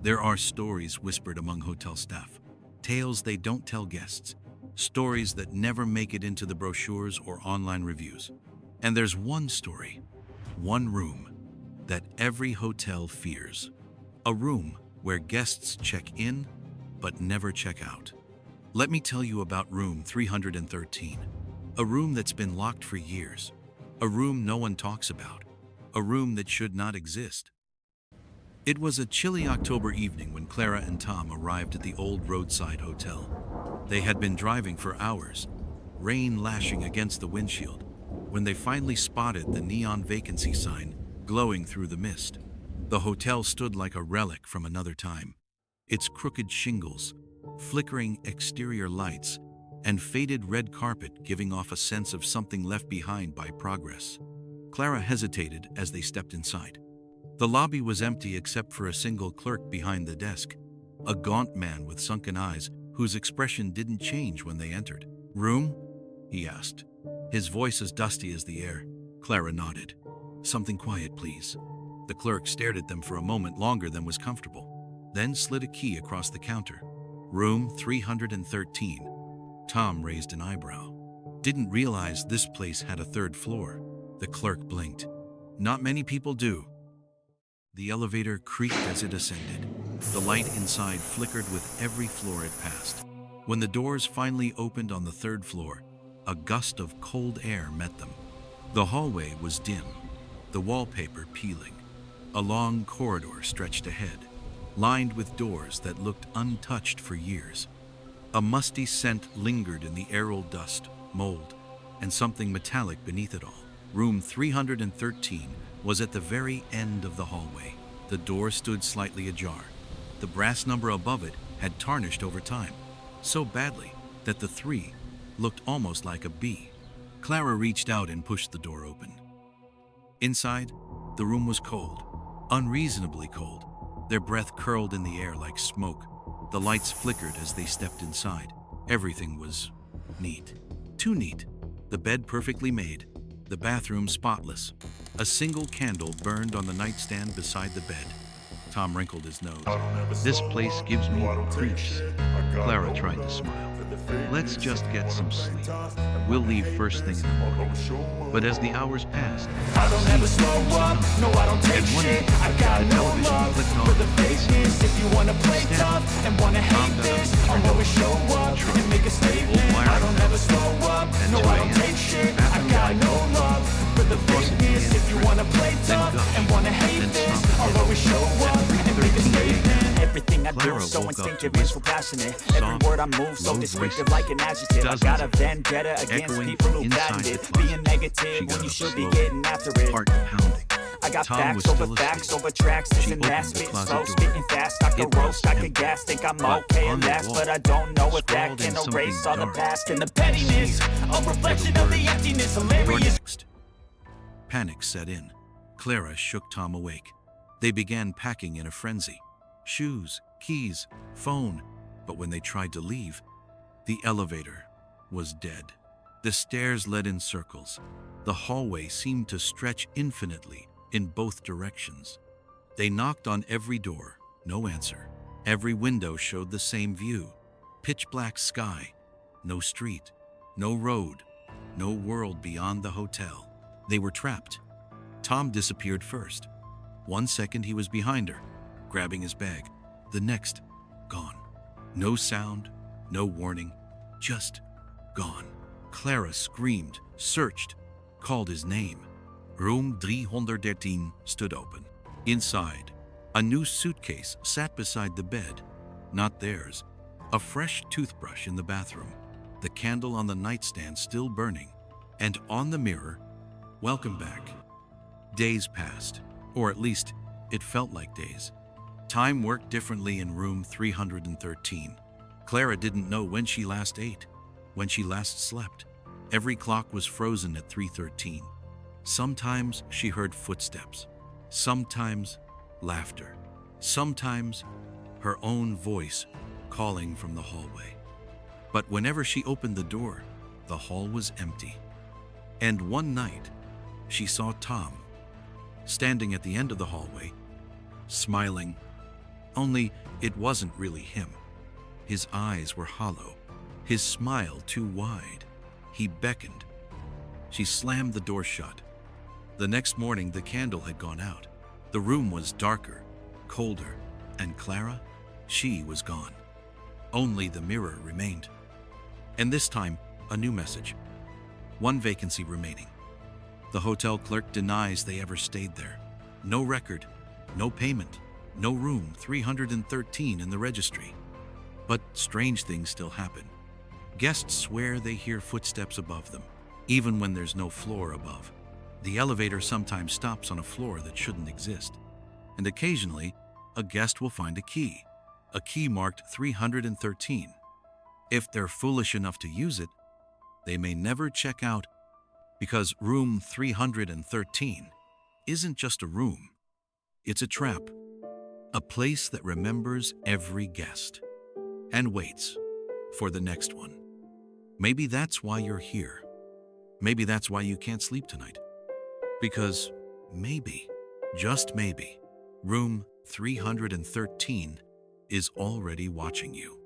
There are stories whispered among hotel staff, tales they don't tell guests, stories that never make it into the brochures or online reviews. And there's one story, one room, that every hotel fears. A room where guests check in, but never check out. Let me tell you about room 313. A room that's been locked for years. A room no one talks about. A room that should not exist. It was a chilly October evening when Clara and Tom arrived at the old roadside hotel. They had been driving for hours, rain lashing against the windshield, when they finally spotted the neon vacancy sign glowing through the mist. The hotel stood like a relic from another time. Its crooked shingles, flickering exterior lights, and faded red carpet giving off a sense of something left behind by progress. Clara hesitated as they stepped inside. The lobby was empty except for a single clerk behind the desk, a gaunt man with sunken eyes whose expression didn't change when they entered. "Room?" he asked, his voice as dusty as the air. Clara nodded. "Something quiet, please." The clerk stared at them for a moment longer than was comfortable, then slid a key across the counter. "Room 313. Tom raised an eyebrow. "Didn't realize this place had a third floor." The clerk blinked. "Not many people do." The elevator creaked as it ascended. The light inside flickered with every floor it passed. When the doors finally opened on the third floor, a gust of cold air met them. The hallway was dim, the wallpaper peeling. A long corridor stretched ahead, lined with doors that looked untouched for years. A musty scent lingered in the aerial dust, mold, and something metallic beneath it all. Room 313 was at the very end of the hallway. The door stood slightly ajar. The brass number above it had tarnished over time, so badly that the 3 looked almost like a B. Clara reached out and pushed the door open. Inside, the room was cold, unreasonably cold. Their breath curled in the air like smoke. The lights flickered as they stepped inside. Everything was neat. Too neat. The bed perfectly made. The bathroom spotless. A single candle burned on the nightstand beside the bed. Tom wrinkled his nose. "This place gives me creeps." Clara tried to smile. "Let's just get some sleep. We'll leave first thing in the morning." But as the hours passed, I don't ever slow up, no I don't take shit. I got no love for the fakeness. If you wanna play tough and wanna hate this, I'll always show up and make a statement. I don't ever slow up, no I don't take shit. I got no love for the fakeness. If you wanna play tough and wanna hate this, I'll always show up and make a statement. Everything I do so instinctive and so passionate. Every word I move so descriptive like an adjective. I got a vendetta against people who patented being negative when you should be getting after it. Heart pounding. I got facts over tracks, this and that, spitting slow, spitting fast. I could roast, I could gas, think I'm okay and last, but I don't know if that can erase all the past and the pettiness. A reflection of the emptiness, hilarious. Panic set in. Clara shook Tom awake. They began packing in a frenzy. Shoes, keys, phone. But when they tried to leave, the elevator was dead. The stairs led in circles. The hallway seemed to stretch infinitely in both directions. They knocked on every door, no answer. Every window showed the same view. Pitch black sky, no street, no road, no world beyond the hotel. They were trapped. Tom disappeared first. 1 second he was behind her, grabbing his bag. The next, gone. No sound, no warning, just gone. Clara screamed, searched, called his name. Room 313 stood open. Inside, a new suitcase sat beside the bed. Not theirs. A fresh toothbrush in the bathroom. The candle on the nightstand still burning. And on the mirror, "Welcome back." Days passed, or at least it felt like days. Time worked differently in room 313. Clara didn't know when she last ate, when she last slept. Every clock was frozen at 3:13. Sometimes she heard footsteps, sometimes laughter, sometimes her own voice calling from the hallway. But whenever she opened the door, the hall was empty. And one night, she saw Tom, standing at the end of the hallway, smiling, Only it wasn't really him. His eyes were hollow, his smile too wide. He beckoned. She slammed the door shut. The next morning, the candle had gone out. The room was darker, colder, and Clara, she was gone. Only the mirror remained. And this time, a new message. One vacancy remaining. The hotel clerk denies they ever stayed there. No record, no payment, no room 313 in the registry. But strange things still happen. Guests swear they hear footsteps above them, even when there's no floor above. The elevator sometimes stops on a floor that shouldn't exist. And occasionally, a guest will find a key marked 313. If they're foolish enough to use it, they may never check out, because room 313 isn't just a room. It's a trap, a place that remembers every guest and waits for the next one. Maybe that's why you're here. Maybe that's why you can't sleep tonight. Because maybe, just maybe, room 313 is already watching you.